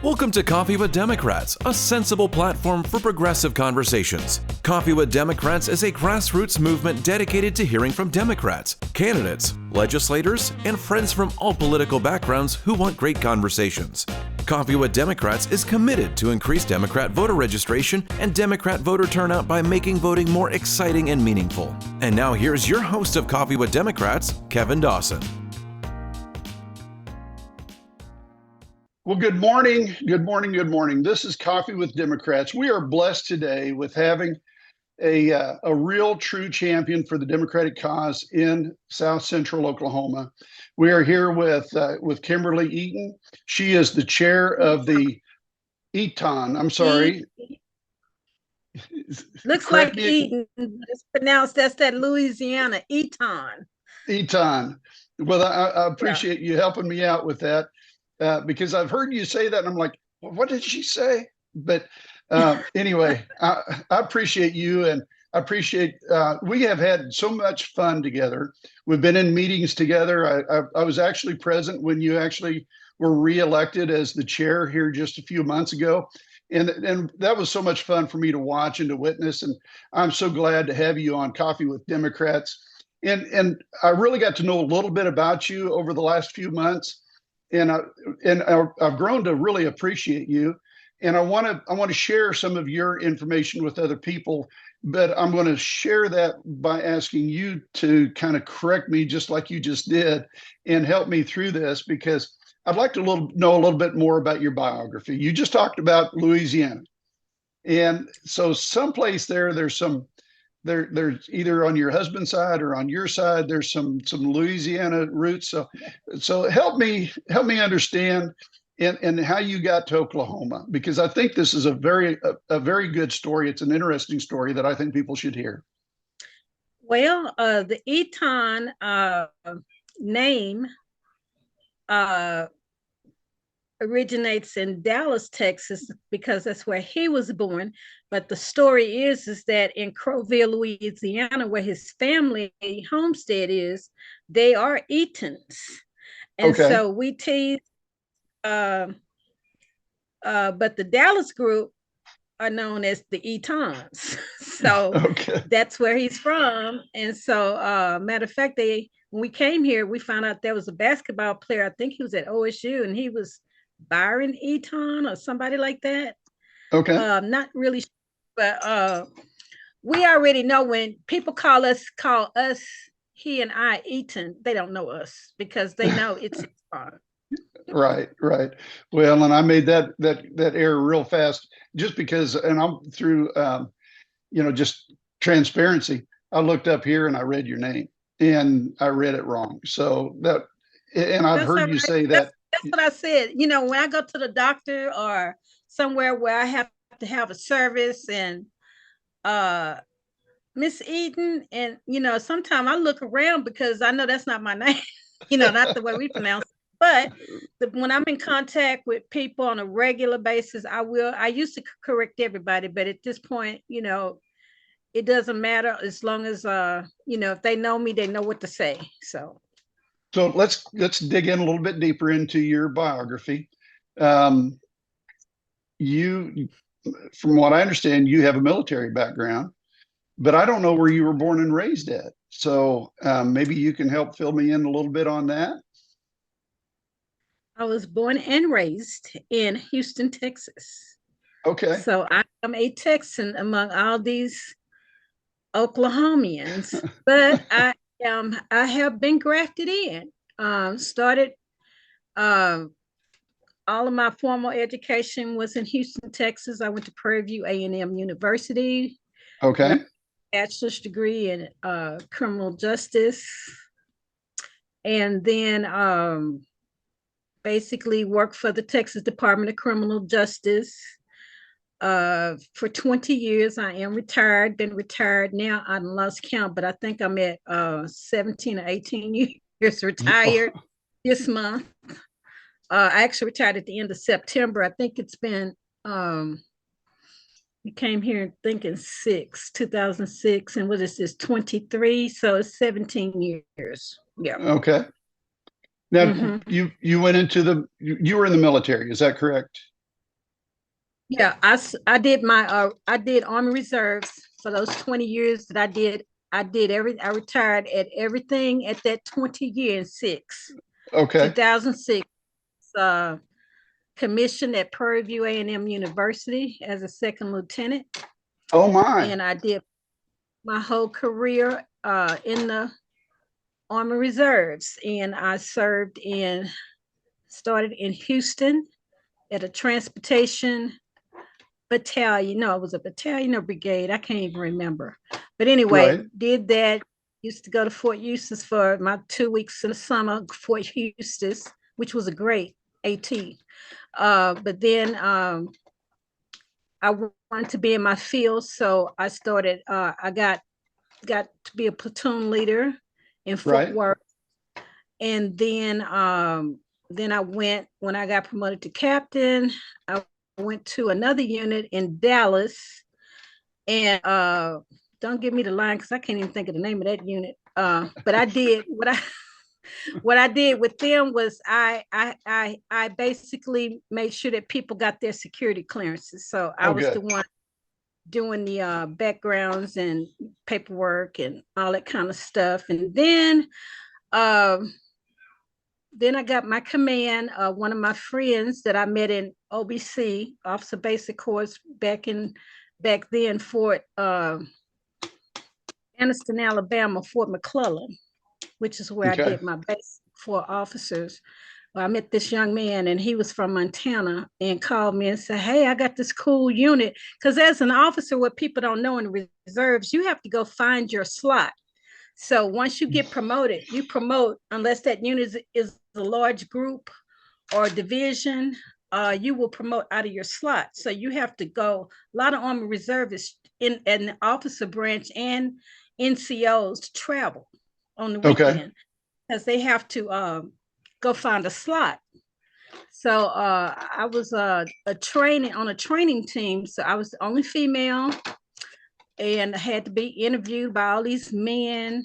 Welcome to Coffee with Democrats, a sensible platform for progressive conversations. Coffee with Democrats is a grassroots movement dedicated to hearing from Democrats, candidates, legislators, and friends from all political backgrounds who want great conversations. Coffee with Democrats is committed to increase Democrat voter registration and Democrat voter turnout by making voting more exciting and meaningful. And now here's your host of Coffee with Democrats, Kevin Dawson. Well, good morning. Good morning. Good morning. This is Coffee with Democrats. We are blessed today with having a real true champion for the Democratic cause in South Central Oklahoma. We are here with Kimberly Eaton. She is the chair of the Eaton. I'm sorry. Looks like Eaton. It's pronounced, that's that Louisiana, Eaton. Eaton. Well, I appreciate you helping me out with that. Because I've heard you say that and I'm like, well, what did she say? But anyway, I appreciate you, and I appreciate, we have had so much fun together. We've been in meetings together. I was actually present when you actually were reelected as the chair here just a few months ago. And that was so much fun for me to watch and to witness. And I'm so glad to have you on Coffee with Democrats. And I really got to know a little bit about you over the last few months. And I've grown to really appreciate you, and I want to share some of your information with other people. But I'm going to share that by asking you to kind of correct me, just like you just did, and help me through this, because I'd like to know a little bit more about your biography. You just talked about Louisiana, and so someplace there's either on your husband's side or on your side, there's some Louisiana roots. So help me understand and how you got to Oklahoma, because I think this is a very good story. It's an interesting story that I think people should hear. Well, the Eaton name originates in Dallas, Texas, because that's where he was born. But the story is that in Crowville, Louisiana, where his family homestead is, they are Eatons. And okay. So we tease, but the Dallas group are known as the Eatons. So okay. That's where he's from. And so, matter of fact, when we came here, we found out there was a basketball player. I think he was at OSU, and he was Byron Eaton or somebody like that. Okay. Not really sure, but we already know when people call us he and I Eaton, they don't know us because they know it's Eaton. Right. Well, and I made that error real fast just because, and I'm through just transparency. I looked up here and I read your name and I read it wrong. So I've heard you say that. That's what I said. When I go to the doctor or somewhere where I have to have a service, and Miss Eaton, and sometimes I look around because I know that's not my name, not the way we pronounce it. But when I'm in contact with people on a regular basis, I used to correct everybody, but at this point, it doesn't matter as long as if they know me, they know what to say. So let's dig in a little bit deeper into your biography. You, from what I understand, you have a military background, but I don't know where you were born and raised at. So maybe you can help fill me in a little bit on that. I was born and raised in Houston, Texas. Okay. So I am a Texan among all these Oklahomans, but I have been grafted in. Started all of my formal education was in Houston, Texas. I went to Prairie View A&M University. Okay. Bachelor's degree in criminal justice, and then basically worked for the Texas Department of Criminal Justice for 20 years. I am retired, been retired now. I lost count, but I think I'm at 17 or 18 years retired this month. I actually retired at the end of September. I think it's been, we came here thinking 2006, and what is this, 23? So it's 17 years. Yeah. Okay. Now you went into you were in the military, is that correct? Yeah, I did my I did Army Reserves for those 20 years that I retired at everything at that 20 year and six. Okay. 2006, uh commissioned at Prairie View A&M University as a second lieutenant, Oh my. and I did my whole career in the Army Reserves, and I started in Houston at a transportation battalion. No, it was a battalion or brigade. I can't even remember. But anyway, Right. did that. Used to go to Fort Eustis for my 2 weeks in the summer, Fort Eustis, which was a great AT. But then I wanted to be in my field, so I started. I got to be a platoon leader in Fort Right. Worth, and then I went when I got promoted to captain. I went to another unit in Dallas, and don't give me the line because I can't even think of the name of that unit. But I did what I did with them was I basically made sure that people got their security clearances. So I Oh, was the good. one doing the backgrounds and paperwork and all that kind of stuff. And then I got my command. One of my friends that I met in OBC, Officer Basic Course, back then, Fort Anniston, Alabama, Fort McClellan, which is where I Okay. did my base for officers. Well, I met this young man, and he was from Montana, and called me and said, "Hey, I got this cool unit." Because as an officer, what people don't know in the reserves, you have to go find your slot. So once you get promoted, you promote unless that unit is a large group or division. You will promote out of your slot. So you have to go. A lot of Army reservists in the officer branch and NCOs to travel on the Okay. weekend because they have to go find a slot. So I was a training on a training team. So I was the only female, and I had to be interviewed by all these men,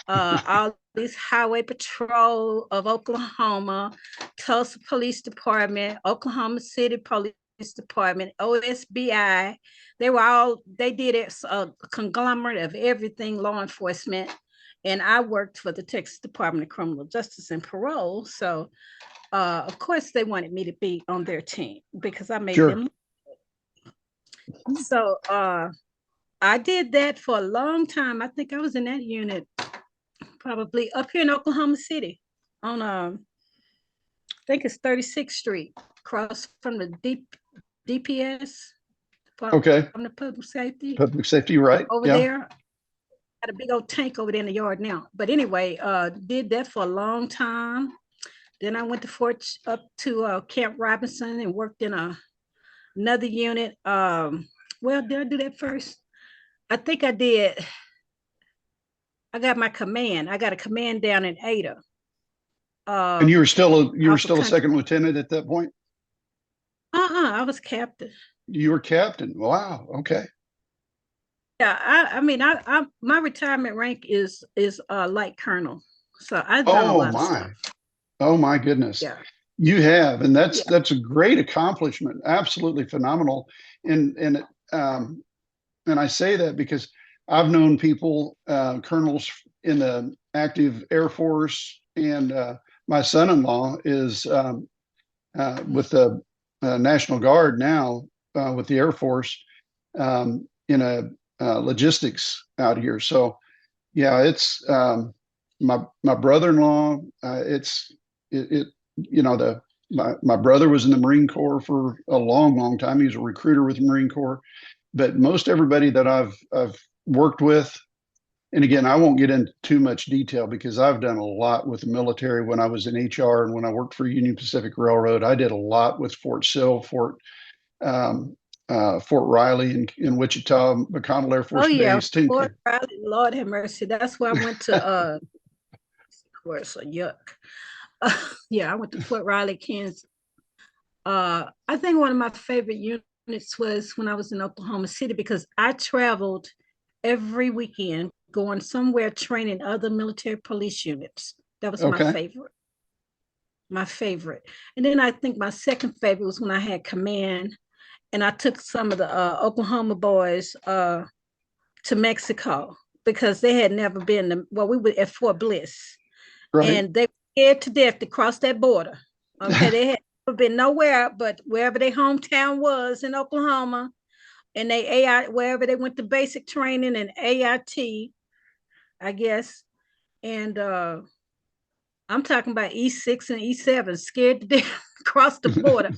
all these highway patrol of Oklahoma, Tulsa Police Department, Oklahoma City Police Department, OSBI. They did it, a conglomerate of everything law enforcement. And I worked for the Texas Department of Criminal Justice and Parole. So, of course, they wanted me to be on their team because I made Sure. them. So, I did that for a long time. I think I was in that unit probably up here in Oklahoma City on I think it's 36th Street, across from the DPS, Okay. from the public safety Public safety, right? over Yeah. there. Got a big old tank over there in the yard now. But anyway, did that for a long time. Then I went to up to Camp Robinson and worked in another unit. Well, did I do that first? I think I did. I got my command. I got a command down in Ada. And Uh, you were still a country. second lieutenant at that point? I was captain. You were captain. Wow. Okay. Yeah, I mean, my retirement rank is light colonel, so I've done a Oh lot of stuff. my. Oh my goodness. Yeah, You have, and that's yeah. that's a great accomplishment. Absolutely phenomenal. And and I say that because I've known people, colonels in the active Air Force, and my son-in-law is with the National Guard now, with the Air Force, in a logistics out here. So yeah, it's my brother-in-law. It the my brother was in the Marine Corps for a long, long time. He was a recruiter with the Marine Corps. But most everybody that I've worked with, and again, I won't get into too much detail because I've done a lot with the military when I was in HR and when I worked for Union Pacific Railroad. I did a lot with Fort Sill, um, Fort Riley in Wichita, McConnell Air Oh Force yeah, Base. Ten, Fort Riley, Lord have mercy. That's where I went to. Of course, a yuck. Yeah, I went to Fort Riley, Kansas. I think one of my favorite units was when I was in Oklahoma City because I traveled every weekend going somewhere training other military police units. That was my okay, favorite. My favorite. And then I think my second favorite was when I had command and I took some of the Oklahoma boys to Mexico because they had never been to, well, we were at Fort Bliss, Right. and they were scared to death to cross that border. Okay, they had never been nowhere but wherever their hometown was in Oklahoma, and they AI wherever they went to basic training and AIT, I guess. And I'm talking about E6 and E7, scared to death across the border.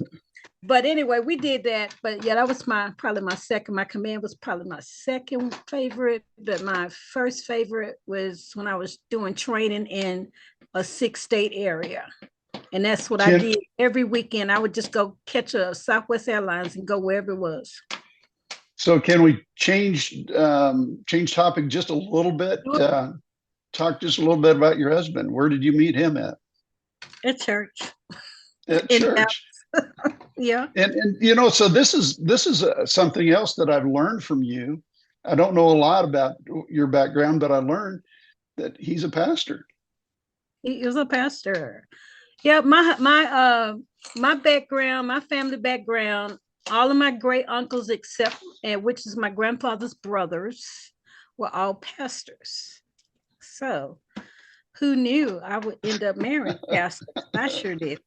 But anyway, we did that. But yeah, that was probably my second. My command was probably my second favorite. But my first favorite was when I was doing training in a 6-state area. And that's what I did every weekend. I would just go catch a Southwest Airlines and go wherever it was. So can we change topic just a little bit? Talk just a little bit about your husband. Where did you meet him at? At church. At church. Yeah. And so this is something else that I've learned from you. I don't know a lot about your background, but I learned that he's a pastor. He is a pastor. Yeah, my background, my family background, all of my great uncles except, which is my grandfather's brothers, were all pastors. So who knew I would end up marrying pastors? I sure did.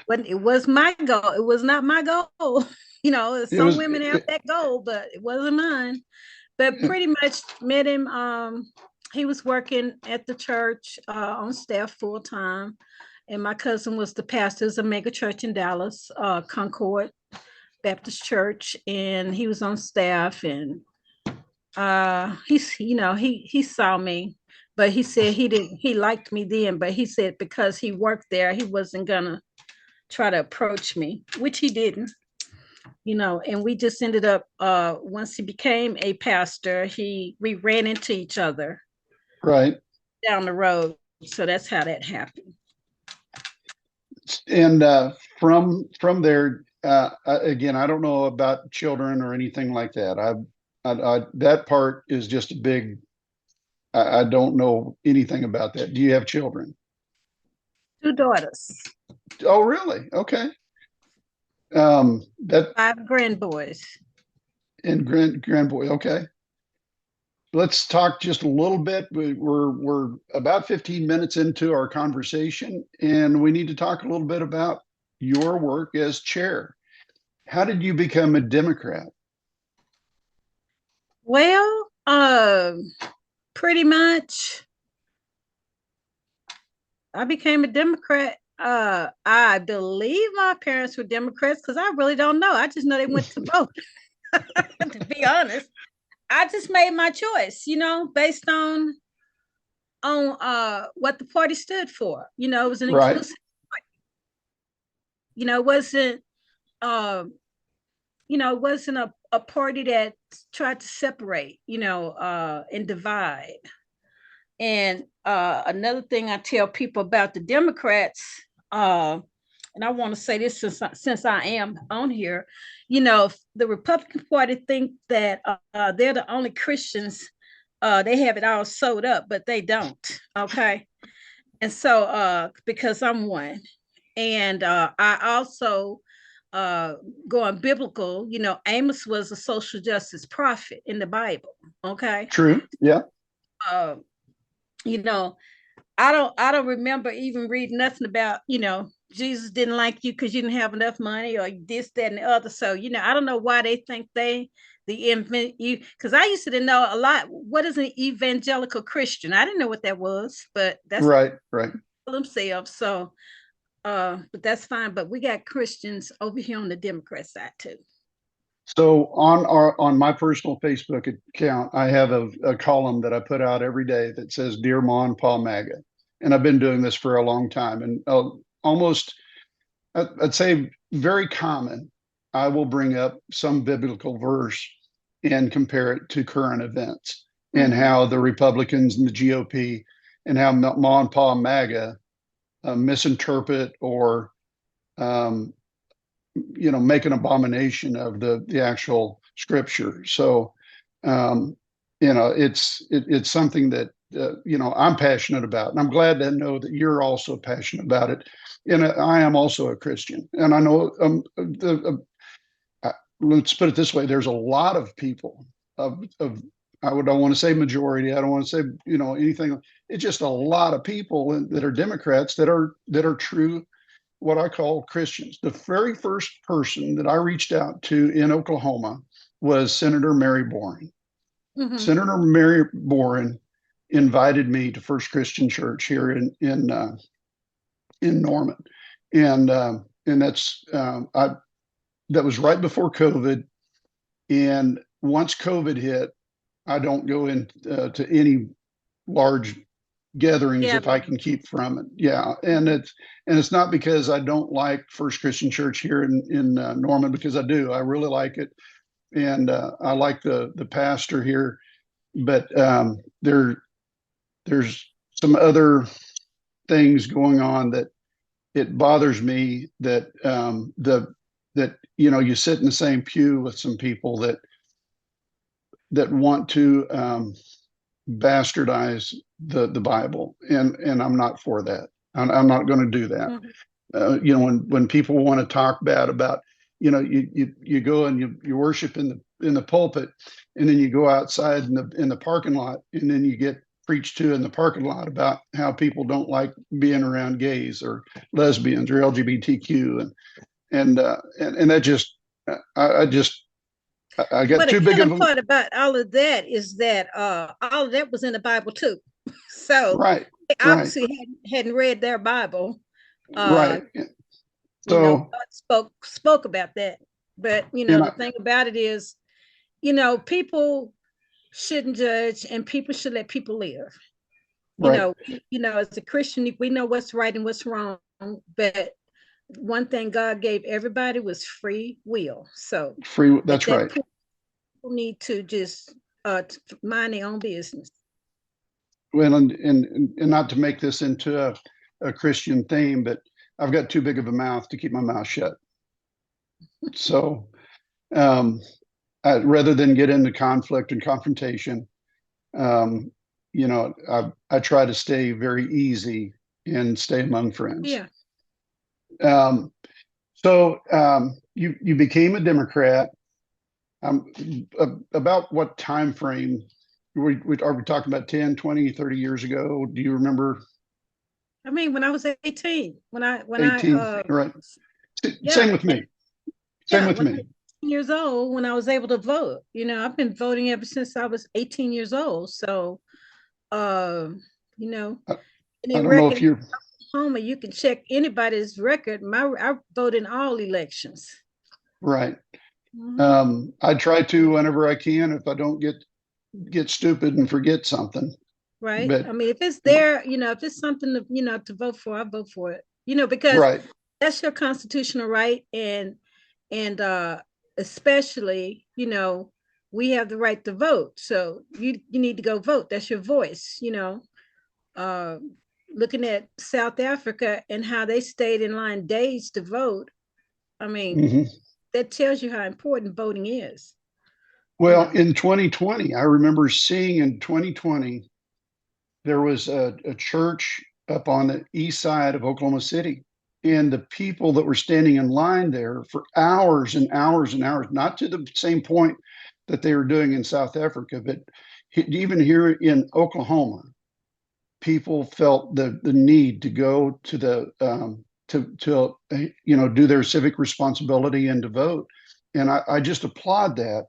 But it was my goal. It was not my goal. Some women have that goal, but it wasn't mine. But pretty much met him. He was working at the church on staff full time. And my cousin was the pastor of a mega church in Dallas, Concord Baptist Church. And he was on staff, and he saw me, but he said he liked me then, but he said because he worked there, he wasn't gonna try to approach me, which he didn't, and we just ended up, once he became a pastor, we ran into each other right down the road. So that's how that happened. And from there, again, I don't know about children or anything like that. I that part is just a big, I don't know anything about that. Do you have children? 2 daughters. Oh, really? Okay. That 5 grandboys. And grandboy. Okay. Let's talk just a little bit. We're about 15 minutes into our conversation, and we need to talk a little bit about your work as chair. How did you become a Democrat? Well, pretty much I became a Democrat. I believe my parents were Democrats because I really don't know. I just know they went to vote. To be honest, I just made my choice, based on what the party stood for. It was an inclusive party. It wasn't it wasn't a party that tried to separate, and divide. And another thing I tell people about the Democrats, and I want to say this since I am on here, the Republican Party think that they're the only Christians. They have it all sewed up, but they don't. Okay. And so because I'm one, and I also going biblical, Amos was a social justice prophet in the Bible. Okay. True. Yeah. I don't remember even reading nothing about, Jesus didn't like you because you didn't have enough money or this, that, and the other. So, I don't know why they think because I used to know a lot. What is an evangelical Christian? I didn't know what that was, but that's right. Themselves. So, but that's fine. But we got Christians over here on the Democrat side too. So on my personal Facebook account, I have a column that I put out every day that says, "Dear Ma and Pa MAGA," and I've been doing this for a long time. And almost, I'd say, very common. I will bring up some biblical verse and compare it to current events, and how the Republicans and the GOP and how Ma and Pa MAGA misinterpret or make an abomination of the actual scripture. So it's something that I'm passionate about, and I'm glad to know that you're also passionate about it. And I am also a Christian, and I know let's put it this way, there's a lot of people of I don't want to say majority. I don't want to say, anything. It's just a lot of people that are Democrats that are true, what I call Christians. The very first person that I reached out to in Oklahoma was Senator Mary Boren. Mhm. Senator Mary Boren invited me to First Christian Church here in Norman, and that's that was right before COVID. And once COVID hit, I don't go in to any large gatherings Yeah. if I can keep from it. Yeah, and it's not because I don't like First Christian Church here in Norman, because I do. I really like it, and I like the pastor here. But there's some other things going on that it bothers me that that you sit in the same pew with some people that want to bastardize the Bible, and I'm not for that. I'm not going to do that. When people want to talk bad about, you go and you worship in the pulpit, and then you go outside in the parking lot, and then you get preached to in the parking lot about how people don't like being around gays or lesbians or LGBTQ, and that just I got But the too big of killing a part about all of that is that all of that was in the Bible too. So right, they right, obviously hadn't read their Bible. right. God So spoke about that. But the thing about it is, people shouldn't judge, and people should let people live. right. As a Christian, we know what's right and what's wrong. But one thing God gave everybody was free will. So Free. at That's that right. point, people need to just mind their own business. Well, and not to make this into a Christian theme, but I've got too big of a mouth to keep my mouth shut. So rather than get into conflict and confrontation, I try to stay very easy and stay among friends. Yeah. So you became a Democrat. About what time frame are we talking about? 10, 20, 30 years ago? Do you remember? I mean, when I was 18, when 18, right? yeah, Same with me. Same with when I me. was 18 years old, when I was able to vote. I've been voting ever since I was 18 years old. So, uh, you know, I, any I don't know record if you're in Oklahoma, you can check anybody's record. I vote in all elections. right. Mhm. I try to whenever I can, if I don't get stupid and forget something. Right. But I mean, if it's there, if it's something to vote for, I vote for it. Because right, that's your constitutional right, and especially, we have the right to vote. So you need to go vote. That's your voice. Uh, Looking at South Africa and how they stayed in line days to vote. I mean, hmm that tells you how important voting is. Well, in 2020, I remember seeing in 2020 there was a church up on the east side of Oklahoma City. And the people that were standing in line there for hours and hours and hours, not to the same point that they were doing in South Africa, but even here in Oklahoma, people felt the need to go to the to do their civic responsibility and to vote. And I just applaud that.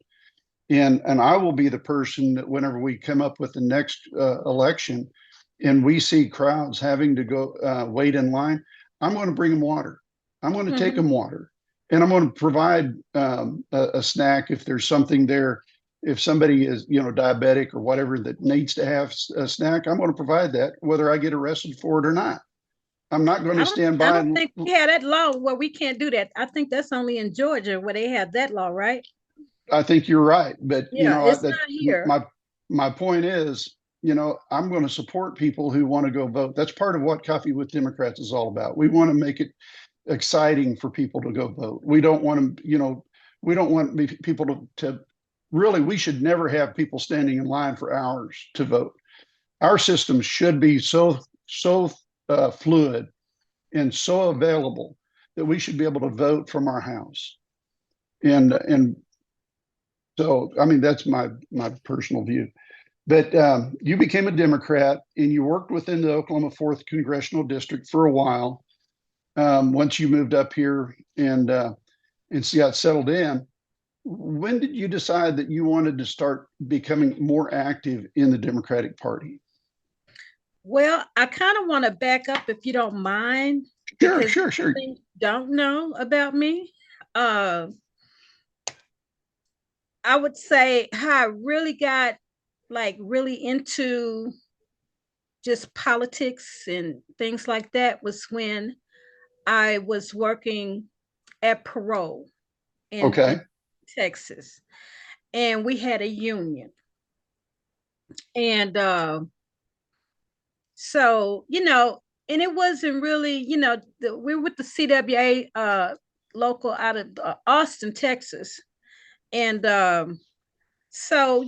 And I will be the person that whenever we come up with the next election and we see crowds having to go wait in line, I'm going to bring them water. I'm going to take them water. And I'm going to provide a snack if there's something there. If somebody is, diabetic or whatever that needs to have a snack, I'm going to provide that, whether I get arrested for it or not. I'm not going to stand by. I don't think we had that law where we can't do that. I think that's only in Georgia where they have that law, right? I think you're right, but Yeah, it's not here. my point is, I'm going to support people who want to go vote. That's part of what Coffee with Democrats is all about. We want to make it exciting for people to go vote. We don't want to, we don't want people to really. We should never have people standing in line for hours to vote. Our system should be so fluid and so available that we should be able to vote from our house. And so, I mean, that's my personal view. But you became a Democrat and you worked within the Oklahoma 4th Congressional District for a while. Once you moved up here and got settled in, when did you decide that you wanted to start becoming more active in the Democratic Party? Well, I kind of want to back up if you don't mind, Sure, because sure, sure. things you don't know about me. Uh, I would say how I really got like really into just politics and things like that was when I was working at Parole in Okay. Texas, and we had a union. And so, and it wasn't really, we were with the CWA local out of Austin, Texas. And so,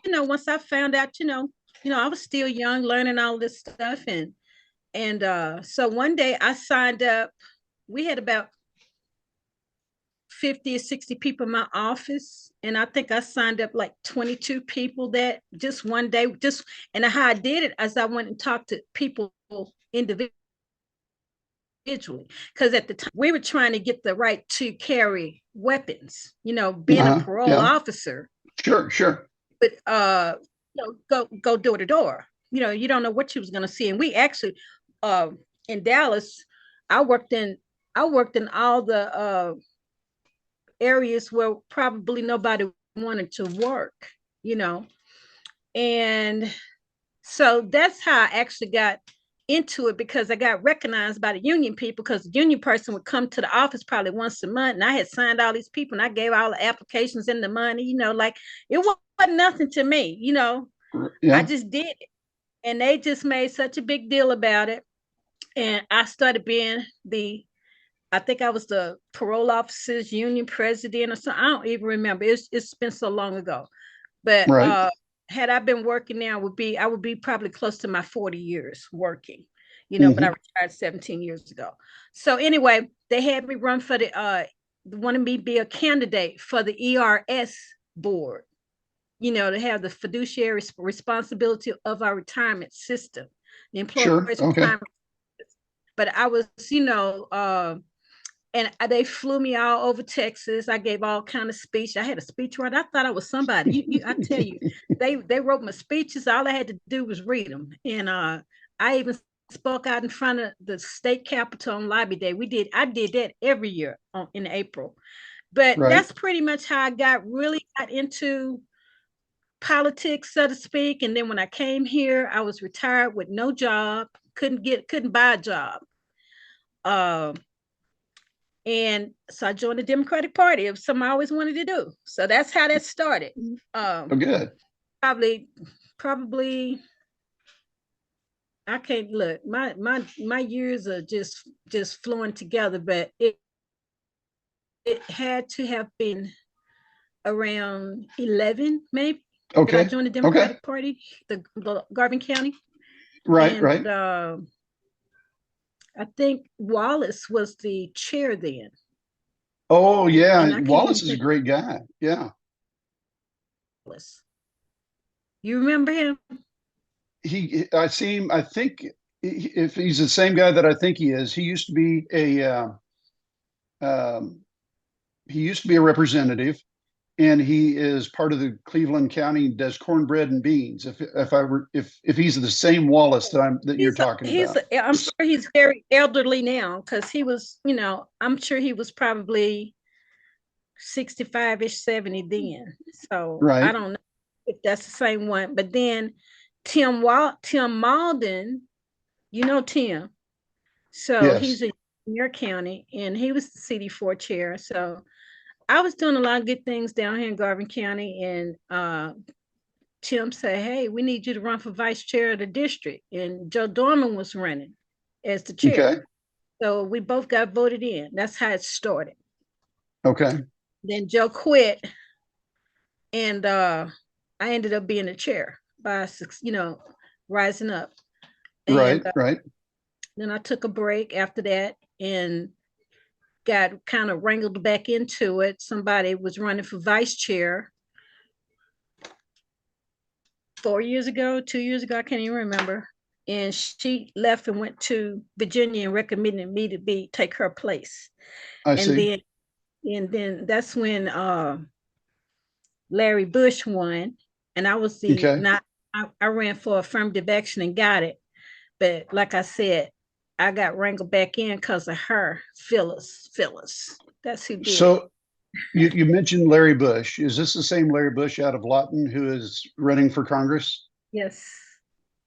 once I found out, I was still young, learning all this stuff. And so one day I signed up. We had about 50 or 60 people in my office. And I think I signed up like 22 people that just one day, and how I did it as I went and talked to people individually. Because at the time we were trying to get the right to carry weapons, being a parole Yeah. officer. Sure, sure. But go door to door. You don't know what you was gonna see. And we actually in Dallas, I worked in all the areas where probably nobody wanted to work, and so that's how I actually got into it, because I got recognized by the union people, because the union person would come to the office probably once a month, and I had signed all these people and I gave all the applications and the money, like it wasn't nothing to me, Yeah. I just did it. And they just made such a big deal about it. And I started being I think I was the parole officers union president or something. I don't even remember. It's been so long ago. But Right. had I been working now, I would be probably close to my 40 years working, but I retired 17 years ago. So anyway, they had me run for wanted me to be a candidate for the ERS board, to have the fiduciary responsibility of our retirement system, the employees' Sure. Okay. retirement. But I was, and they flew me all over Texas. I gave all kind of speech. I had a speech writer. I thought I was somebody. I tell you, they wrote my speeches. All I had to do was read them. And I even spoke out in front of the state capitol on Lobby Day. I did that every year in April. But Right. that's pretty much how I really got into politics, so to speak. And then when I came here, I was retired with no job, couldn't buy a job. And so I joined the Democratic Party. It was something I always wanted to do. So that's how that started. Oh, good. Probably I can't look. My years are just flowing together, but it had to have been around 11, maybe. That I Okay. joined the Okay. Democratic Party, the Garvin County. Right. And Right. I think Wallace was the chair then. Oh, And yeah. I can't Wallace even is a think great guy. Yeah. of Wallace. You remember him? I see him. I think if he's the same guy that I think he is, he used to be um, a representative, and he is part of the Cleveland County, does cornbread and beans. If he's the same Wallace that you're talking about. I'm sure he's very elderly now, because he was, I'm sure he was probably 65-ish, 70 then. So Right. I don't know if that's the same one. But then Tim Malden, Tim. So Yes. he's in your county, and he was the CD4 chair. So I was doing a lot of good things down here in Garvin County, and Tim said, "Hey, we need you to run for vice chair of the district." And Joe Dorman was running as the chair. Okay. So we both got voted in. That's how it started. Okay. Then Joe quit, and I ended up being the chair by rising up. And Right. Right. then I took a break after that, and got kind of wrangled back into it. Somebody was running for vice chair 4 years ago, 2 years ago, I can't even remember. And she left and went to Virginia and recommended me to take her place. I And see. then that's when Larry Bush won, and I was the Okay. not I ran for affirmative action and got it. But like I said, I got wrangled back in because of her, Phyllis. That's who did it. So you mentioned Larry Bush. Is this the same Larry Bush out of Lawton who is running for Congress? Yes.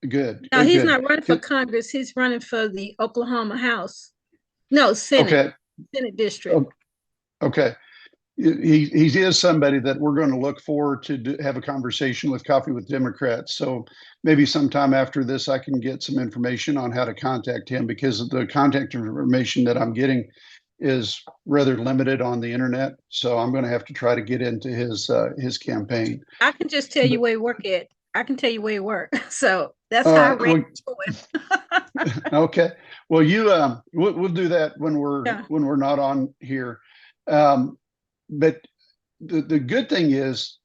Good. No, he's Good. not running for Congress. He's running for the Oklahoma House. No, Senate. Okay. Senate district. Okay. He is somebody that we're going to look forward to have a conversation with Coffee with Democrats. So maybe sometime after this, I can get some information on how to contact him, because the contact information that I'm getting is rather limited on the internet. So I'm going to have to try to get into his campaign. I can just tell you where he work at. I can tell you where he work. So that's All how I right. ran into him. Okay. Well, we'll do that when we're not on here. But the good thing is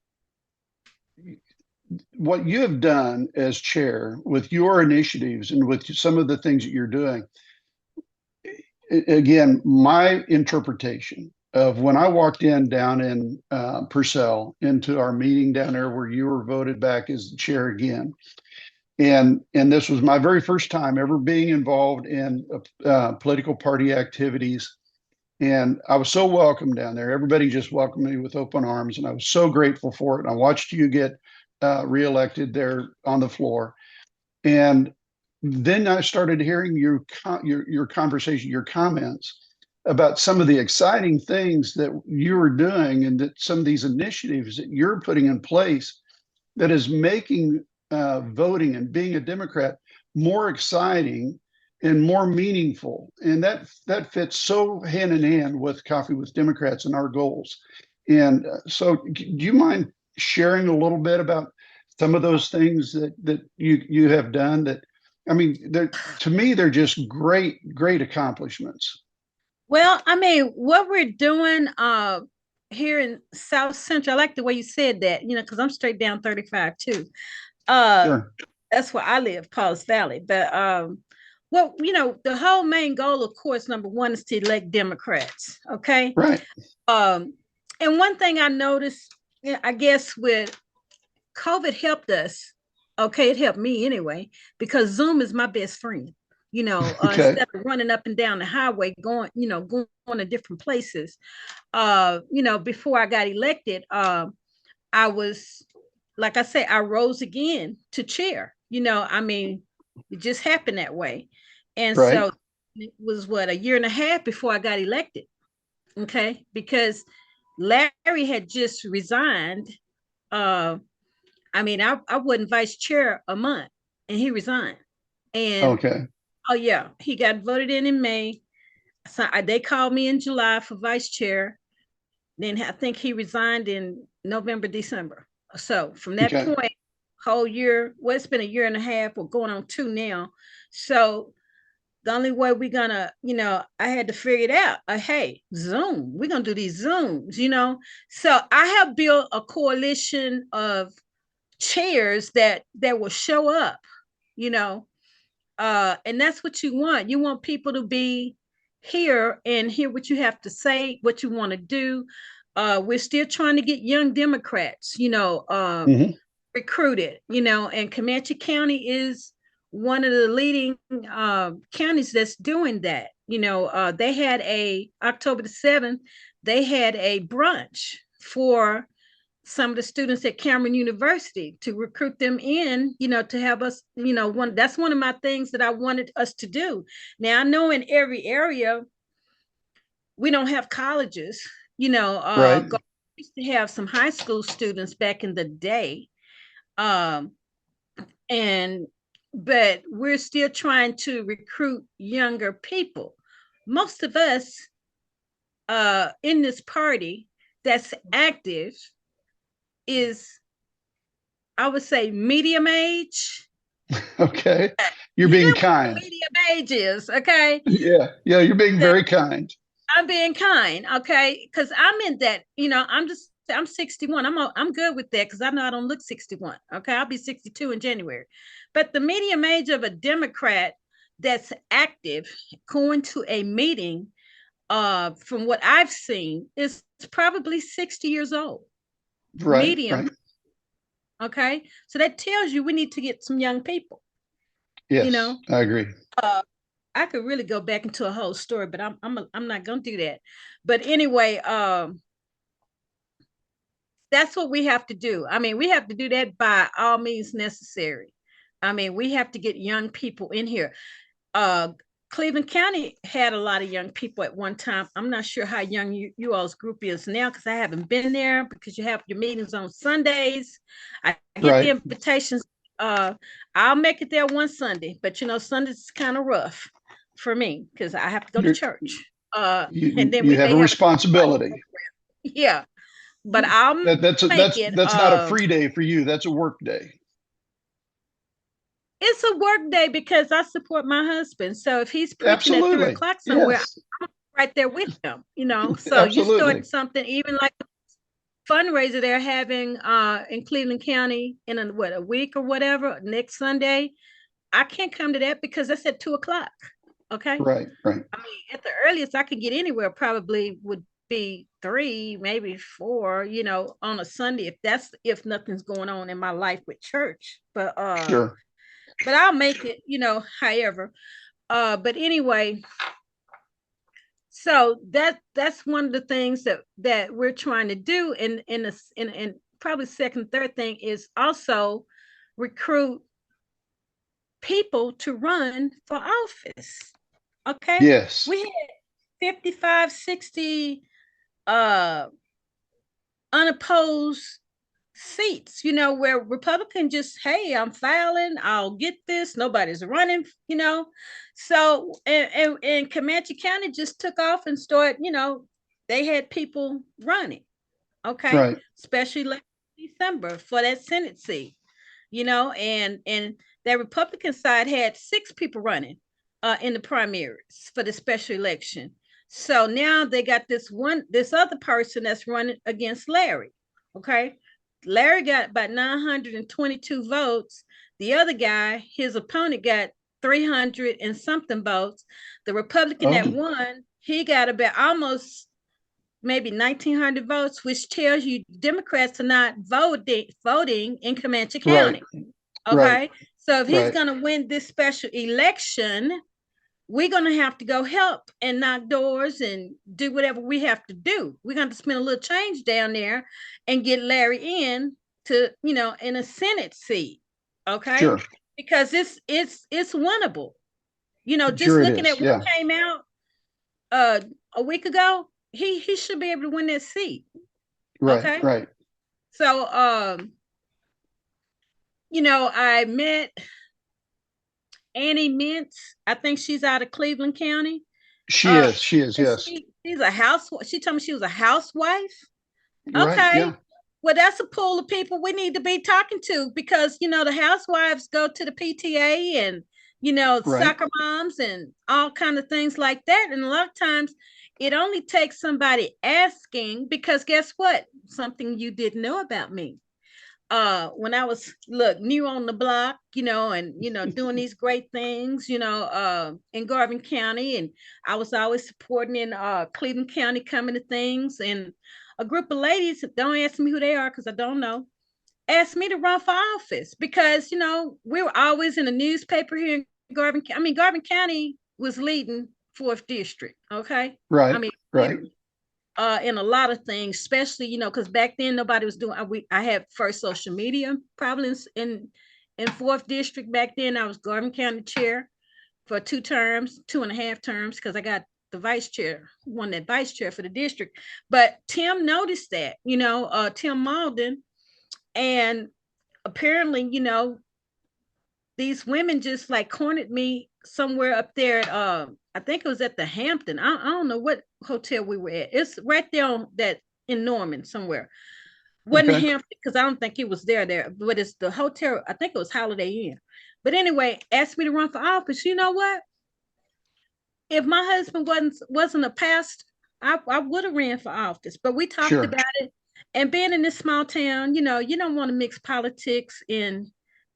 what you have done as chair with your initiatives and with some of the things that you're doing. Again, my interpretation of when I walked down in Purcell into our meeting down there where you were voted back as the chair again. And this was my very first time ever being involved in political party activities. And I was so welcome down there. Everybody just welcomed me with open arms, and I was so grateful for it. And I watched you get reelected there on the floor. And then I started hearing your conversation, your comments about some of the exciting things that you were doing, and that some of these initiatives that you're putting in place that is making voting and being a Democrat more exciting and more meaningful. And that fits so hand in hand with Coffee with Democrats and our goals. And so do you mind sharing a little bit about some of those things that you have done? That, I mean, to me, they're just great accomplishments. Well, I mean, what we're doing here in South Central, I like the way you said that, because I'm straight down 35 too. Sure. That's where I live, Paul's Valley. But well, the whole main goal, of course, number one is to elect Democrats. Okay. Right. And one thing I noticed, I guess with COVID helped us. Okay, it helped me anyway, because Zoom is my best friend. Okay. Instead of running up and down the highway, going to different places. Before I got elected, I was, like I said, I rose again to chair. I mean, it just happened that way. And Right. so it was a year and a half before I got elected. Okay, because Larry had just resigned. I mean, I wasn't vice chair a month, and he resigned. And Okay. oh yeah, he got voted in May. So they called me in July for vice chair. Then I think he resigned in November, December. So from that Okay. point, whole year, well, it's been a year and a half. We're going on 2 now. So the only way we're gonna, I had to figure it out. Hey, Zoom, we're gonna do these Zooms, So I have built a coalition of chairs that will show up, and that's what you want. You want people to be here and hear what you have to say, what you want to do. We're still trying to get young Democrats, recruited, and Comanche County is one of the leading counties that's doing that. They had October the 7th, they had a brunch for some of the students at Cameron University to recruit them in, to have us, that's one of my things that I wanted us to do. Now, I know in every area, we don't have colleges, Right. we used to have some high school students back in the day. But we're still trying to recruit younger people. Most of us in this party that's active is, I would say, medium age. Okay. You're being kind. Medium age is, okay? Yeah. Yeah. You're being very kind. I'm being kind, okay? Because I'm in that, I'm 61. I'm good with that because I know I don't look 61. Okay, I'll be 62 in January. But the median age of a Democrat that's active going to a meeting, from what I've seen, is probably 60 years old. Right, Medium. right. Okay. So that tells you we need to get some young people, you Yes, know. I agree. I could really go back into a whole story, but I'm not gonna do that. But anyway, that's what we have to do. I mean, we have to do that by all means necessary. I mean, we have to get young people in here. Uh, Cleveland County had a lot of young people at one time. I'm not sure how young you all's group is now because I haven't been there because you have your meetings on Sundays. I get the Right. invitations. I'll make it there one Sunday, but Sunday's kind of rough for me because I have to go to You're, church. And you then you we have a may have responsibility. yeah, but I'll make it. That's not a free day for you. That's a work day. It's a work day because I support my husband. So if he's preaching at 3 Absolutely. o'clock somewhere, Yes. right there with them, So you Absolutely. start something, even like a fundraiser they're having in Cleveland County in a week or whatever, next Sunday. I can't come to that because that's at 2 o'clock. Okay. Right, right. I mean, at the earliest I could get anywhere probably would be 3, maybe 4, on a Sunday if nothing's going on in my life with church. Sure. But I'll make it, however. But anyway, so that's one of the things that we're trying to do. In probably second, third thing is also recruit people to run for office. Okay. Yes. We had 55, 60 uh unopposed seats, where Republican just, hey, I'm filing, I'll get this, nobody's running, So and Comanche County just took off and started, they had people running, okay, Right. especially like December for that Senate seat, and that Republican side had 6 people running in the primaries for the special election. So now they got this other person that's running against Larry. Okay. Larry got about 922 votes. The other guy, his opponent, got 300 and something votes. The Republican that Oh, won, he got about almost maybe 1,900 votes, which tells you Democrats are not voting in Comanche right, County. right, Okay. So if he's right. going to win this special election, we're going to have to go help and knock doors and do whatever we have to do. We're going to spend a little change down there and get Larry in to, in a Senate seat. Okay. Sure. Because it's winnable. Just Sure it looking is. at what Yeah. came out a week ago, he should be able to win that seat. Right, Okay. right. So I met Annie Mintz. I think she's out of Cleveland County. She Uh, is. She is. Yes. she's a housewife. She told me she was a housewife. Right. Okay. Yeah. Well, that's a pool of people we need to be talking to because, the housewives go to the PTA and, Right. soccer moms and all kind of things like that. And a lot of times it only takes somebody asking because guess what? Something you didn't know about me. When I was new on the block, and doing these great things, in Garvin County, and I was always supporting in Cleveland County coming to things, and a group of ladies, don't ask me who they are because I don't know, asked me to run for office because we were always in the newspaper here in Garvin. I mean, Garvin County was leading 4th district. Okay, I Right. mean, Right. in a lot of things, especially because back then nobody was doing. I had first social media probably in 4th district back then. I was Garvin County chair for 2.5 terms, because I got the vice chair, won that vice chair for the district. But Tim noticed that, Tim Malden, and apparently, these women just like cornered me somewhere up there at I think it was at the Hampton. I don't know what hotel we were at. It's right there on that in Norman somewhere. Wasn't Okay. Hampton because I don't think he was there, but it's the hotel. I think it was Holiday Inn. But anyway, asked me to run for office. You know what? If my husband wasn't a pastor, I would have ran for office, but we talked Sure. about it. And being in this small town, you don't want to mix politics in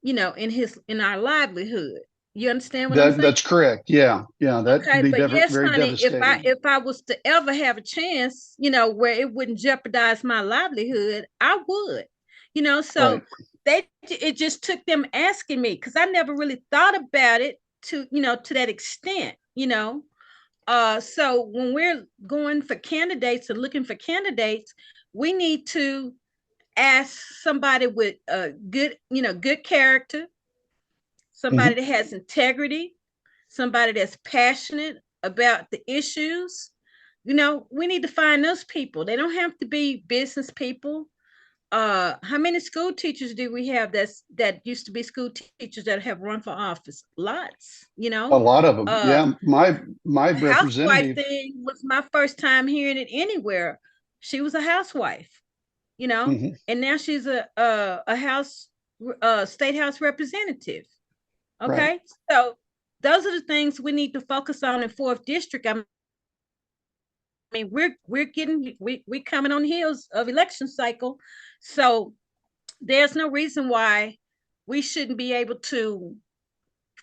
our livelihood. You understand what I'm saying? That's correct. Yeah. Yeah. That could Okay, be but yes, very honey, if I devastating. if I was to ever have a chance, where it wouldn't jeopardize my livelihood, I would. Right. So it just took them asking me, because I never really thought about it to that extent. So when we're going for candidates and looking for candidates, we need to ask somebody with a good character, somebody Mhm. that has integrity, somebody that's passionate about the issues. We need to find those people. They don't have to be business people. How many school teachers do we have that used to be school teachers that have run for office? Lots. A lot of them. Uh, Yeah. My the housewife representative. thing was my first time hearing it anywhere. She was a housewife, Mhm. and now she's a house state house representative. Right. Okay, so those are the things we need to focus on in fourth district. I mean, we coming on the heels of election cycle, so there's no reason why we shouldn't be able to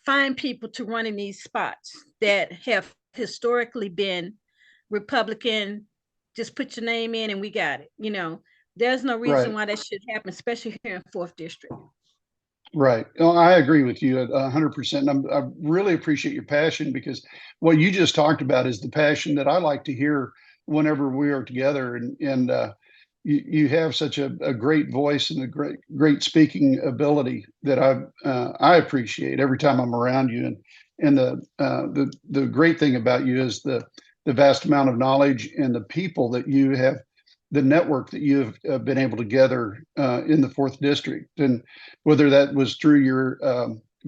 find people to run in these spots that have historically been Republican. Just put your name in and we got it. There's no reason Right. why that should happen, especially here in fourth district. Right. No, I agree with you 100%. I really appreciate your passion, because what you just talked about is the passion that I like to hear whenever we are together. And you have such a great voice and a great speaking ability that I appreciate every time I'm around you. And the great thing about you is the vast amount of knowledge and the people that you have, the network that you have been able to gather in the fourth district. And whether that was through your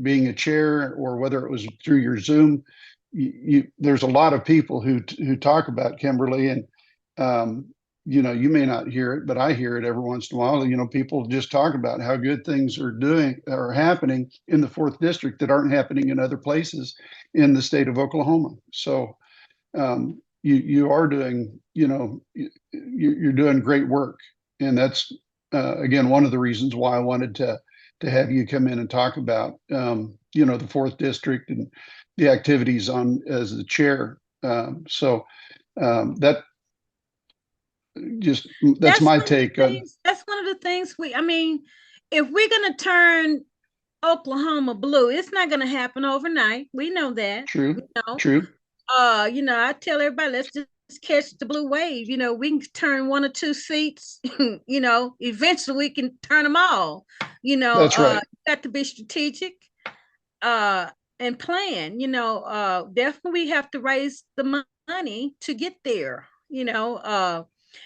being a chair, or whether it was through your Zoom, there's a lot of people who talk about Kimberly. And you may not hear it, but I hear it every once in a while. People just talk about how good things are happening in the fourth district that aren't happening in other places in the state of Oklahoma. So you are doing, you're doing great work. And that's again one of the reasons why I wanted to have you come in and talk about the fourth district and the activities on as the chair. That just that's That's my one of the take on. things. That's one of the things I mean, if we're gonna turn Oklahoma blue, it's not gonna happen overnight. We know that. True. You know, True. I tell everybody, let's just catch the blue wave. We can turn one or two seats. Eventually we can turn them all. That's right. You got to be strategic uh and plan. Definitely we have to raise the money to get there.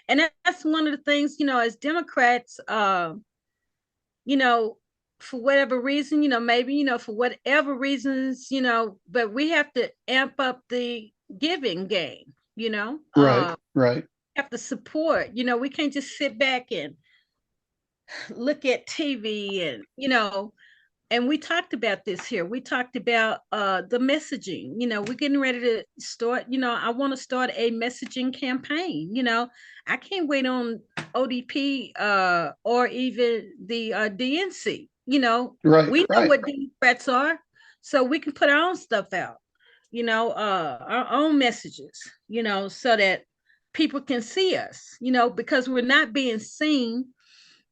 And that's one of the things, as Democrats, you know, for whatever reason, maybe, for whatever reasons, but we have to amp up the giving game, Right. Right. have to support, we can't just sit back and look at TV and we talked about this here. We talked about the messaging. We're getting ready to start. I want to start a messaging campaign. I can't wait on ODP or even the DNC. Right. We know Right. what Democrats are, so we can put our own stuff out. Our own messages. So that people can see us. Because we're not being seen.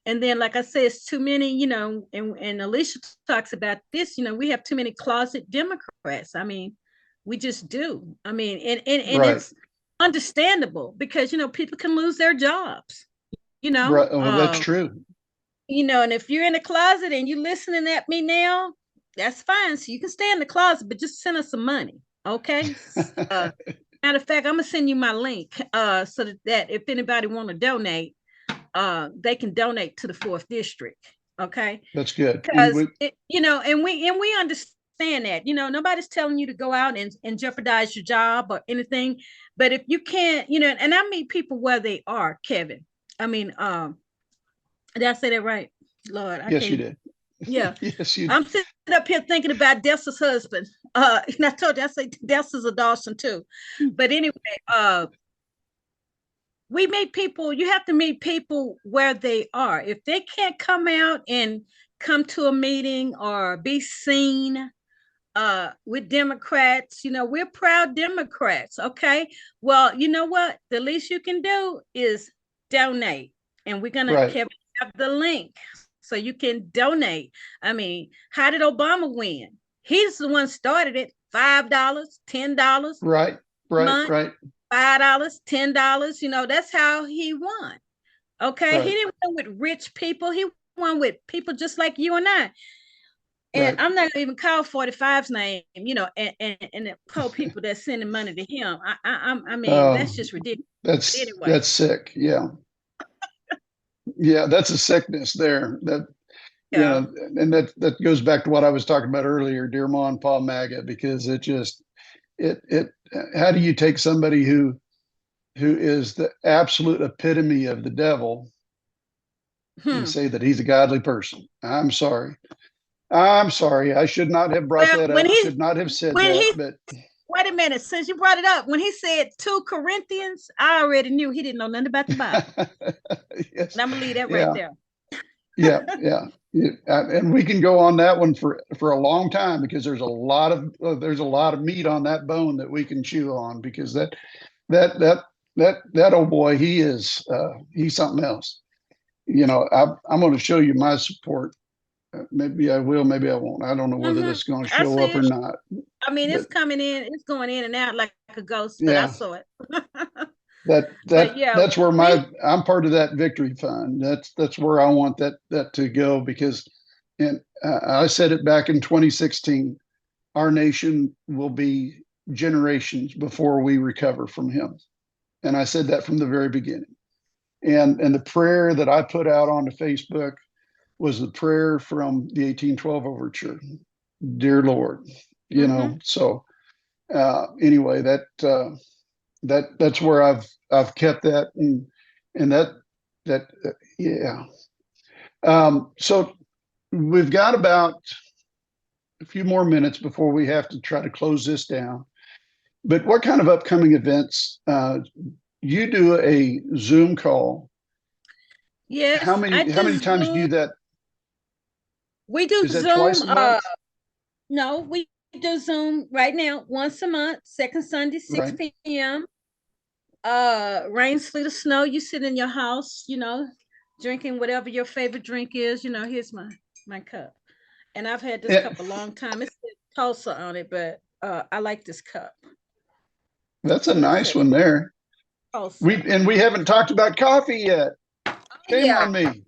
And then, like I said, it's too many, and Alicia talks about this, we have too many closet Democrats. I mean, we just do. I mean, and Right. it's understandable because, people can lose their jobs, you know, Right. Oh, that's um, true. and if you're in the closet and you're listening at me now, that's fine. So you can stay in the closet, but just send us some money. Okay. Matter of fact, I'm gonna send you my link so that if anybody want to donate, they can donate to the fourth district. Okay, That's good. because and we understand that nobody's telling you to go out and jeopardize your job or anything, but if you can't, and I meet people where they are, Kevin. I mean, did I say that right? Lord, I Yes, you can't. did. Yeah, Yes, you. I'm sitting up here thinking about Dessa's husband. And I told you I say Dessa's a Dawson too, but anyway, we meet people, you have to meet people where they are. If they can't come out and come to a meeting or be seen with Democrats, we're proud Democrats. Okay. Well, you know what? The least you can do is donate. And we're gonna Right. have the link so you can donate. I mean, how did Obama win? He's the one started it. $5, $10 Right. Right. month, Right. $5, $10. That's how he won. Okay. He Right. didn't win with rich people. He won with people just like you and I. And Right. I'm not gonna even call 45's name, and the poor people that's sending money to him. I mean, that's just ridiculous. But anyway, That's sick. Yeah. Yeah. That's a sickness there. That, yeah. and that goes back to what I was talking about earlier, dear Ma and Pa MAGA, because it how do you take somebody who is the absolute epitome of the devil and say that he's a godly person? I'm sorry. I should not have brought Well, that up. Should not have said when that. he But wait a minute, since you brought it up, when he said 2 Corinthians, I already knew he didn't know nothing about the Bible. yes, And I'm gonna leave that right yeah, there. yeah. And we can go on that one for a long time, because there's a lot of meat on that bone that we can chew on, because that old boy, he's something else. I'm going to show you my support. Maybe I will, maybe I won't. I don't know whether that's going to I show see up or it. not. I mean, But it's coming in, it's going in and out like a ghost, but I yeah, saw it. But yeah, that's where I'm part of that victory fund. That's where I want that to go, because, and I said it back in 2016, our nation will be generations before we recover from him. And I said that from the very beginning. And the prayer that I put out onto Facebook was the prayer from the 1812 overture. Dear Lord, so anyway, that's where I've kept that, and that yeah. So we've got about a few more minutes before we have to try to close this down. But what kind of upcoming events? You do a Zoom call. yes, How I many do times do you Zoom. do that? We do Is that twice Zoom. a month? No, we do Zoom right now once a month, second Sunday, 6 Right. p.m. Rain, sleet, or snow. You sit in your house, drinking whatever your favorite drink is. Here's my cup, and I've had this Yeah, cup a long time. It's Tulsa on it, but I like this cup. that's a What is nice it? one there. We Tulsa. and we haven't talked about coffee yet. Shame Yeah. on me.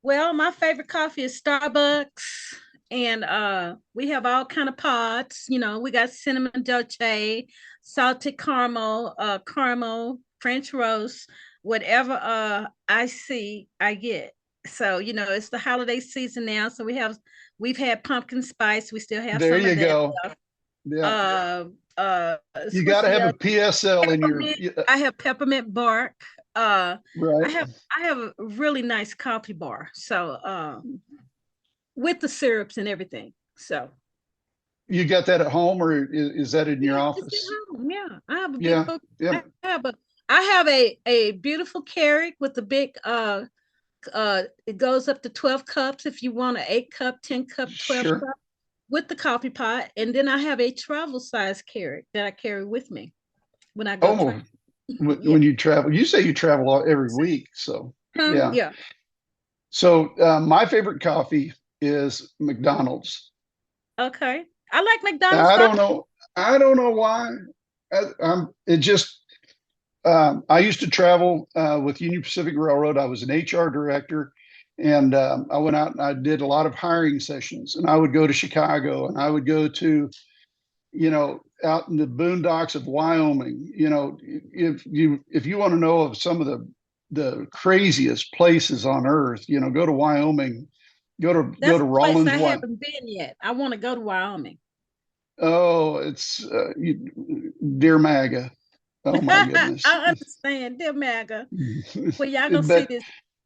Well, my favorite coffee is Starbucks, and we have all kind of pods. We got cinnamon dolce, salted caramel, caramel, French roast, whatever I see, I get. So it's the holiday season now, so we've had pumpkin spice. We still have There some of you that go. left. Yeah. Uh, You got what's to the have a other? PSL in your Peppermint. I have peppermint bark. I right. have I have a really nice coffee bar. So with the syrups and everything. So You got that at home, or is that in your yeah, it's office? at home. Yeah, I have a big Yeah. book. Yeah. I have a beautiful Keurig with a big it goes up to 12 cups if you want an 8 cup, 10 cup, 12 Sure. cup with the coffee pot. And then I have a travel size Keurig that I carry with me when I go Oh, travel. Yeah. when you travel, you say you travel every week. So yeah. Yeah. So my favorite coffee is McDonald's. Okay. I like McDonald's I don't coffee. know. I don't know why. It just. I used to travel with Union Pacific Railroad. I was an HR director, and I went out and I did a lot of hiring sessions. And I would go to Chicago, and I would go to, out in the boondocks of Wyoming. If you want to know of some of the craziest places on earth, go to Wyoming. Go That's to a place Rawlins, I Wyoming. haven't been yet. I want to go to Wyoming. Oh, it's dear MAGA. Oh my I goodness. understand, dear MAGA. Well, y'all gonna see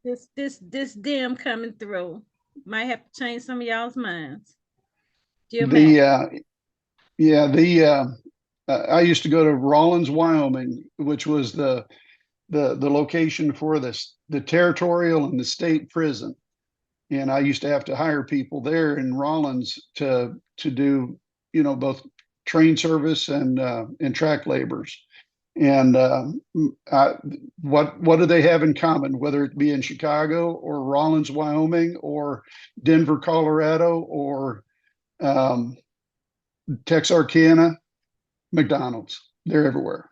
But this dim coming through. Might have to change some of y'all's minds. Dear the MAGA. yeah, I used to go to Rawlins, Wyoming, which was the the location for the territorial and the state prison. And I used to have to hire people there in Rollins to do, both train service and track labors. And what do they have in common, whether it be in Chicago or Rollins, Wyoming, or Denver, Colorado, or Texarkana? McDonald's. They're everywhere.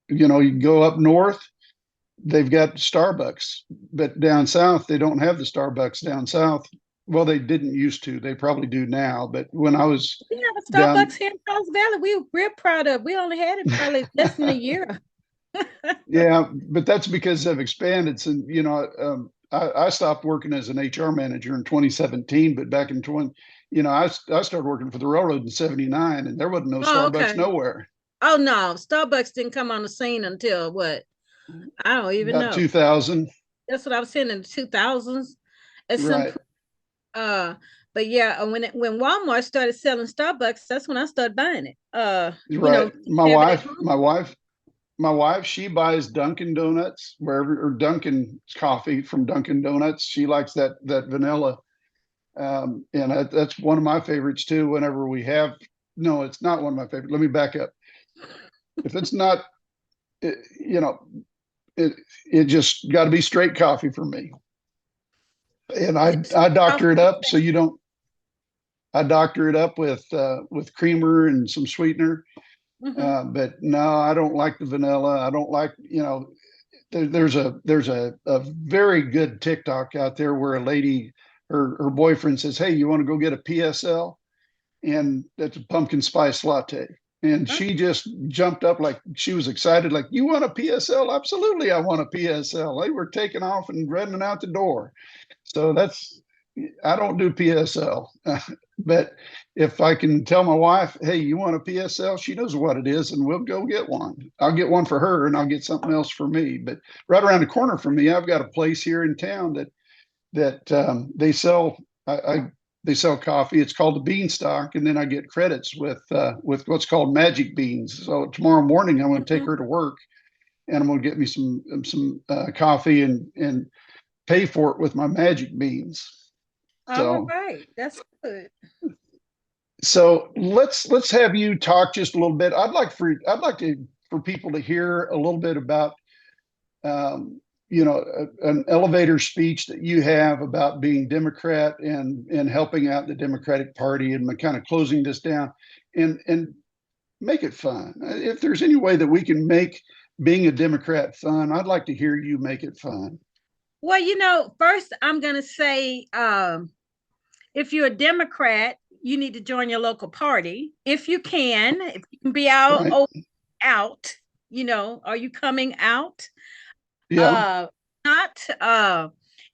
You go up north, they've got Starbucks, but down south, they don't have the Starbucks down south. Well, they didn't used to. They probably do now. But when I was we have a Starbucks here in Charles Valley, we're proud of. We only had it probably less than a year. Yeah, but that's because they've expanded. And I stopped working as an HR manager in 2017. But back in I started working for the railroad in '79, and there wasn't no Starbucks nowhere. Oh no, Starbucks didn't come on the scene until what? I don't even know. 2000. That's what I was saying, in the 2000s. Right. But yeah, when Walmart started selling Starbucks, that's when I started buying it. Right. My wife, she buys Dunkin' Donuts or Dunkin' coffee from Dunkin' Donuts. She likes that vanilla. And that's one of my favorites too. Whenever we have, no, it's not one of my favorites. Let me back up. If it's not, it just got to be straight coffee for me. And I doctor it up so you don't. I doctor it up with creamer and some sweetener. Mm-hmm. But no, I don't like the vanilla. I don't like, there's a very good TikTok out there where a lady, her boyfriend says, "Hey, you want to go get a PSL?" And that's a pumpkin spice latte. And she just jumped up like she was excited, like, "You want a PSL? Absolutely, I want a PSL." They were taking off and running out the door. So I don't do PSL. But if I can tell my wife, "Hey, you want a PSL?" She knows what it is, and we'll go get one. I'll get one for her, and I'll get something else for me. But right around the corner from me, I've got a place here in town that they sell. They sell coffee. It's called the Beanstalk, and then I get credits with what's called Magic Beans. So tomorrow morning, I'm going to take her to work, and I'm going to get me some coffee and pay for it with my Magic Beans. All right, that's good. So let's have you talk just a little bit. I'd like for people to hear a little bit about an elevator speech that you have about being Democrat and helping out the Democratic Party, and kind of closing this down and make it fun. If there's any way that we can make being a Democrat fun, I'd like to hear you make it fun. Well, first I'm going to say, if you're a Democrat, you need to join your local party. If you can be out, right. Are you coming out? Yeah.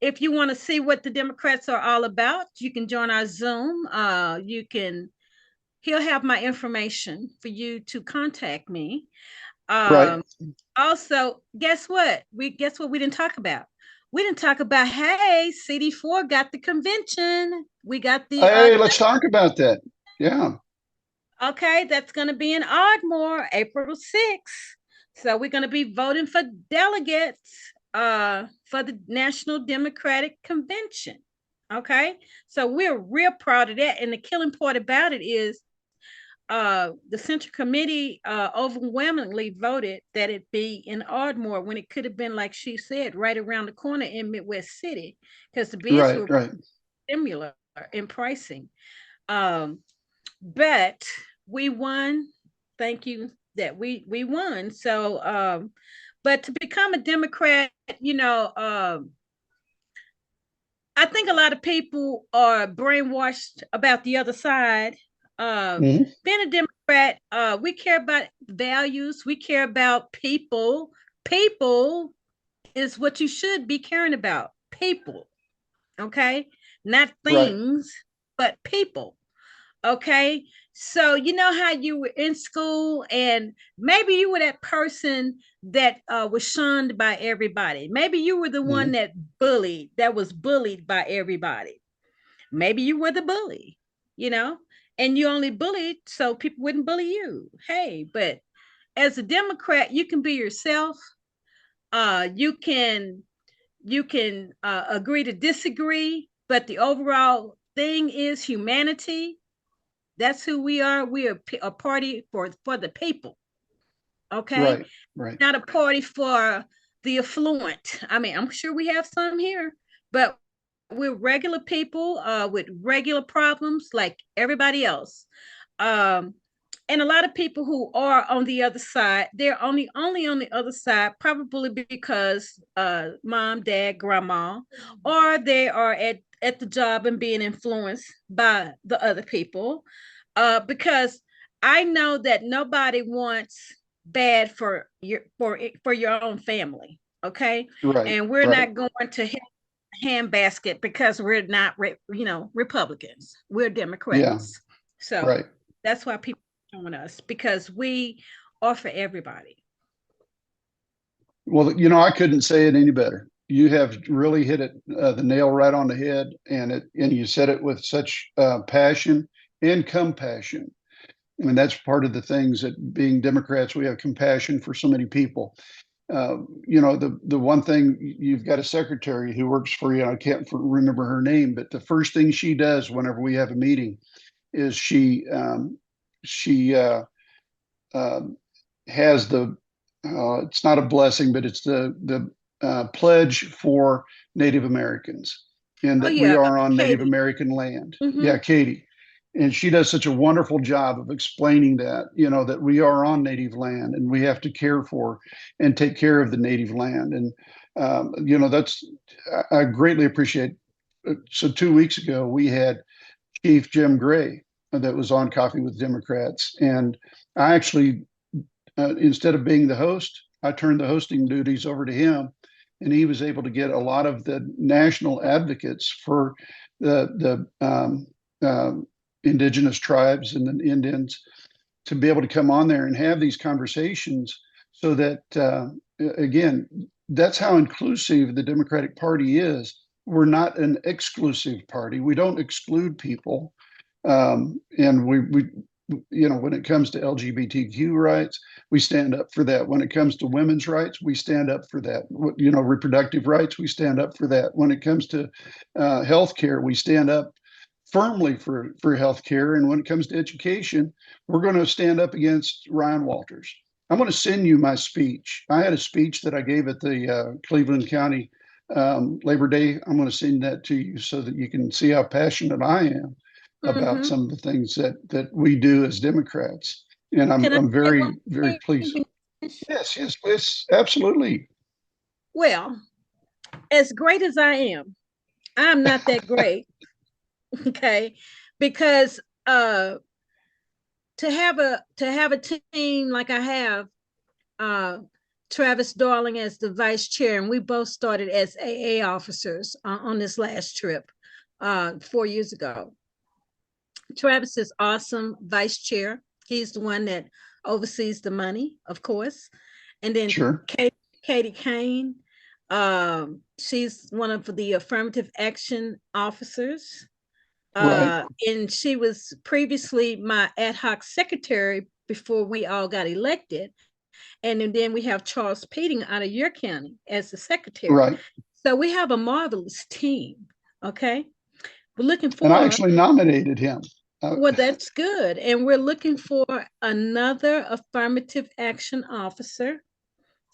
If you want to see what the Democrats are all about, you can join our Zoom. He'll have my information for you to contact me. Right. Also, guess what we didn't talk about? We didn't talk about, hey, CD4 got the convention. We got the. Hey, let's talk about that. Yeah. Okay, that's going to be in Ardmore, April 6th. So we're going to be voting for delegates for the National Democratic Convention. Okay, so we're real proud of that. And the killing part about it is the Central Committee overwhelmingly voted that it be in Ardmore when it could have been, like she said, right around the corner in Midwest City, because the bids were similar in pricing. But we won. Thank you that we won. So, but to become a Democrat, I think a lot of people are brainwashed about the other side. Being a Democrat, we care about values. We care about people. People is what you should be caring about. People. Okay? Not things, but people. Okay, so you know how you were in school and maybe you were that person that was shunned by everybody. Maybe you were the one that was bullied by everybody. Maybe you were the bully, and you only bullied so people wouldn't bully you. Hey, but as a Democrat, you can be yourself. You can agree to disagree, but the overall thing is humanity. That's who we are. We are a party for the people. Okay, Right. Right. not a party for the affluent. I mean, I'm sure we have some here, but we're regular people with regular problems like everybody else. Um, and a lot of people who are on the other side, they're only on the other side probably because mom, dad, grandma, or they are at the job and being influenced by the other people. Because I know that nobody wants bad for your own family. Okay, Right. and we're Right. not going to hit handbasket because we're not Republicans, we're Yeah. Democrats. So Right. that's why people join us, because we offer everybody. Well, you know, I couldn't say it any better. You have really hit it the nail right on the head, and you said it with such passion and compassion. And that's part of the things that being Democrats, we have compassion for so many people. You know, the one thing, you've got a secretary who works for you. I can't remember her name, but the first thing she does whenever we have a meeting is she um, has the it's not a blessing, but it's the pledge for Native Americans, and Oh that we yeah, are on Native Katie. American land. Mm-hmm. Yeah, Katie. And she does such a wonderful job of explaining that, you know, that we are on native land and we have to care for and take care of the native land. And, you know, I greatly appreciate. So 2 weeks ago, we had Chief Jim Gray that was on Coffee with Democrats. And I actually, instead of being the host, I turned the hosting duties over to him, and he was able to get a lot of the national advocates for the indigenous tribes and the Indians to be able to come on there and have these conversations, so that again, that's how inclusive the Democratic Party is. We're not an exclusive party. We don't exclude people, and we you know, when it comes to LGBTQ rights, we stand up for that. When it comes to women's rights, we stand up for that. You know, reproductive rights, we stand up for that. When it comes to healthcare, we stand up firmly for healthcare. And when it comes to education, we're going to stand up against Ryan Walters. I'm going to send you my speech. I had a speech that I gave at the Cleveland County Labor Day. I'm going to send that to you so that you can see how passionate I am about Mm-hmm. some of the things that we do as Democrats. And Can I I'm say one very, very thing? pleased. Yes, yes, yes, absolutely. Well, as great as I am, I'm not that great. Okay, because to have a team like I have, uh, Travis Darling as the vice chair, and we both started as AA officers on this last trip 4 years ago. Travis is awesome vice chair. He's the one that oversees the money, of course. And then Sure. Katie Kane, she's one of the affirmative action officers. Right, And she was previously my ad hoc secretary before we all got elected. And then we have Charles Peting out of your county as the secretary. right. So we have a marvelous team. Okay. We're looking And I for, actually nominated him. well, that's good. And we're looking for another affirmative action officer.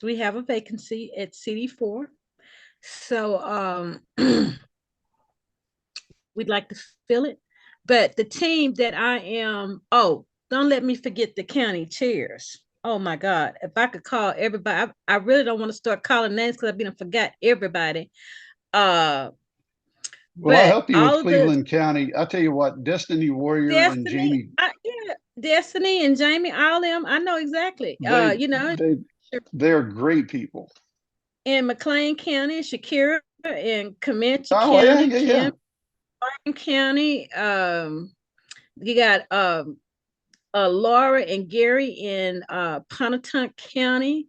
We have a vacancy at CD4. So we'd like to fill it. But the team that I am, oh, don't let me forget the county chairs. Oh my God. If I could call everybody, I really don't want to start calling names because I've been forgot everybody. Uh, Well, I'll but help you with all of the Cleveland County. I'll tell you what, Destiny Warrior and Destiny, Jamie, yeah, Destiny and Jamie, all of them, I know exactly. they You know, they they're great people. in McLean County, Shakira, in Comanche Oh yeah, County, yeah, yeah. Kim County, you got Laura and Gary in Pontotoc County.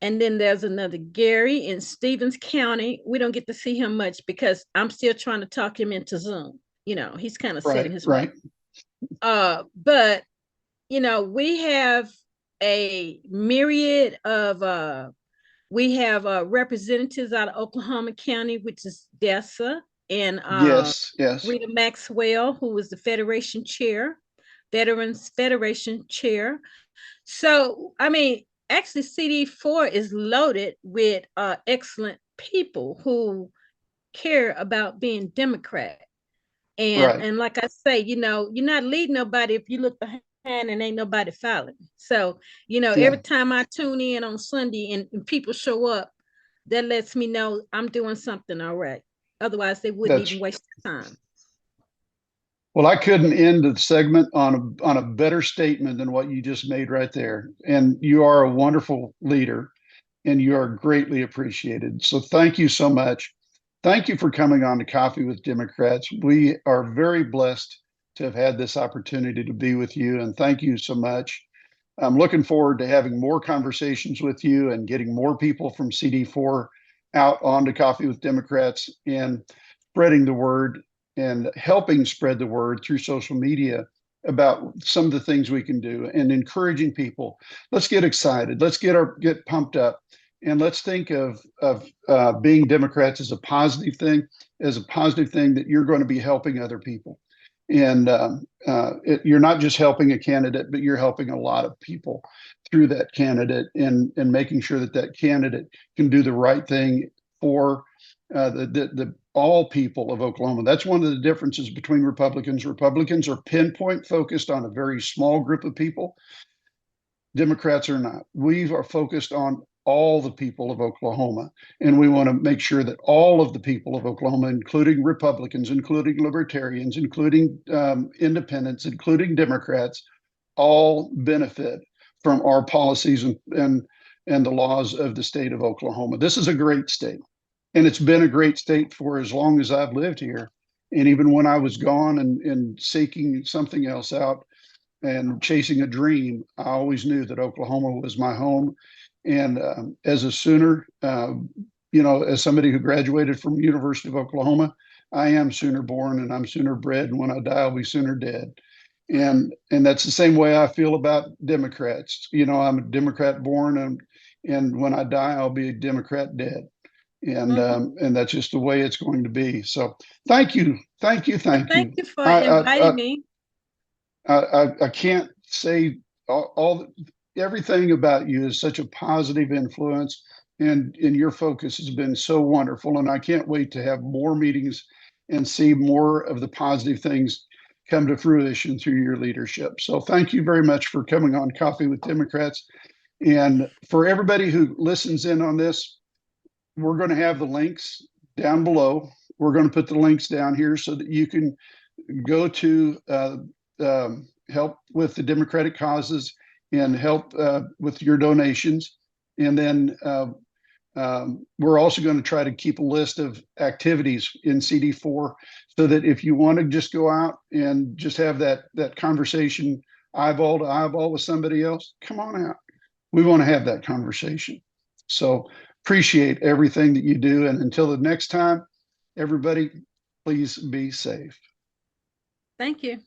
And then there's another Gary in Stevens County. We don't get to see him much because I'm still trying to talk him into Zoom. You know, he's kind of set Right, in his way. right. But we have a myriad of We have representatives out of Oklahoma County, which is Dessa, and Yes, yes. Rita Maxwell, who was the Federation Chair, Veterans Federation Chair. So, I mean, actually, CD4 is loaded with excellent people who care about being Democrat. Right. And like I say, you're not leading nobody if you look behind and ain't nobody following. So, Yeah, every time I tune in on Sunday and people show up, that lets me know I'm doing something all right. Otherwise, they wouldn't that's even waste their time. well, I couldn't end the segment on a better statement than what you just made right there. And you are a wonderful leader and you are greatly appreciated. So thank you so much. Thank you for coming on to Coffee with Democrats. We are very blessed to have had this opportunity to be with you, and thank you so much. I'm looking forward to having more conversations with you and getting more people from CD4 out onto Coffee with Democrats and spreading the word and helping spread the word through social media about some of the things we can do and encouraging people. Let's get excited. Let's get pumped up, and let's think of being Democrats as a positive thing, that you're going to be helping other people. And you're not just helping a candidate, but you're helping a lot of people through that candidate, and making sure that that candidate can do the right thing for the all people of Oklahoma. That's one of the differences between Republicans. Republicans are pinpoint focused on a very small group of people. Democrats are not. We are focused on all the people of Oklahoma, and we want to make sure that all of the people of Oklahoma, including Republicans, including Libertarians, including independents, including Democrats, all benefit from our policies and the laws of the state of Oklahoma. This is a great state, and it's been a great state for as long as I've lived here. And even when I was gone and seeking something else out and chasing a dream, I always knew that Oklahoma was my home. And as a Sooner, as somebody who graduated from University of Oklahoma, I am Sooner born and I'm Sooner bred. And when I die, I'll be Sooner dead. And that's the same way I feel about Democrats. I'm a Democrat born, and when I die, I'll be a Democrat dead. And that's just the way it's going to be. So thank you, thank you, thank Thank you. you for I, inviting me. I can't say all everything about you is such a positive influence, and your focus has been so wonderful. And I can't wait to have more meetings and see more of the positive things come to fruition through your leadership. So thank you very much for coming on Coffee with Democrats. And for everybody who listens in on this, we're going to have the links down below. We're going to put the links down here so that you can go to help with the Democratic causes and help with your donations. And then we're also going to try to keep a list of activities in CD4 so that if you want to just go out and just have that conversation eyeball to eyeball with somebody else, come on out. We want to have that conversation. So appreciate everything that you do. And until the next time, everybody, please be safe. Thank you.